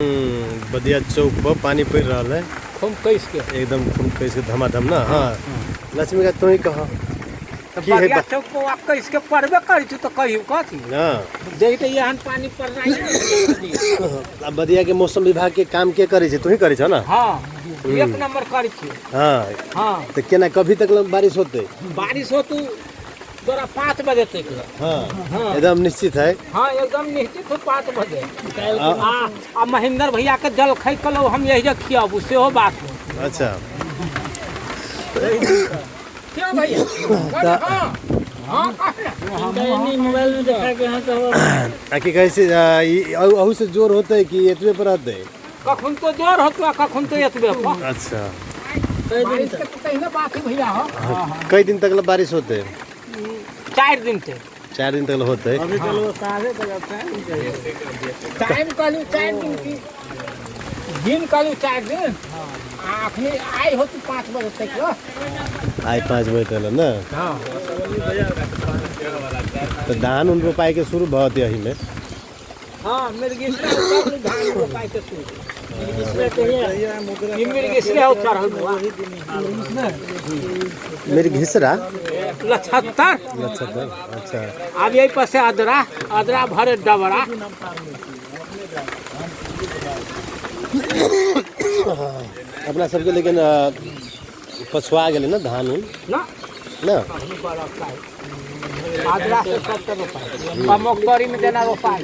बदिया चौक पर पानी पड़ रहा है खूब कैस के एकदम खूब कैसे धमाधम ना। हाँ लक्ष्मी का तो ही कहा की है बदिया चौक पर आप कैस के पड़बे कर तो कहियो कथी हाँ देखते यहाँ पानी पड़ रहा है। अब बदिया के मौसम विभाग के काम के करे छे तू ही करे छ ना। हाँ एक नंबर कर छी। हाँ हाँ तो केना कभी तक बारिश होते बारिश हो तू तोरा 5 बजे तक। हाँ हाँ एकदम निश्चित है। हाँ एकदम निश्चित हो 5 बजे। आ महेंद्र भैया के जल खाई कलो हम यही खियाबू से हो बात हो। अच्छा क्या भैया मोबाइल में देखा के यहाँ तो आखिर कैसे अहू से जोर होते है कि एतवे पर रहते है। कखन तो जोर होतो कखन तो एतबे पर। अच्छा बारिश के तो कहीं ना बात है भैया। कई दिन तक बारिश होते 4 दिन थे 4 दिन तक होते है। अभी चलो सारे बजाते हैं टाइम कालू 4 दिन की दिन कालू 4 दिन आखनी आई हो तू 5 बजे तक आज 5 बजे तक ना। हाँ तो धान उन रोपाई के शुरू बहुत यही में। हाँ मेरे गिसले धान रोपाई के शुरू गिसले कहिए मेरे गिसले हो चढ़ल हुआ मेरी घिसरा 75। अच्छा अब यही पर से अदरा भरे डबरा। अपना सबके लेकिन पछुआ गए ना धान उन ना ना। अदरा से सब रोपाई मकबरी में देना रोपाई।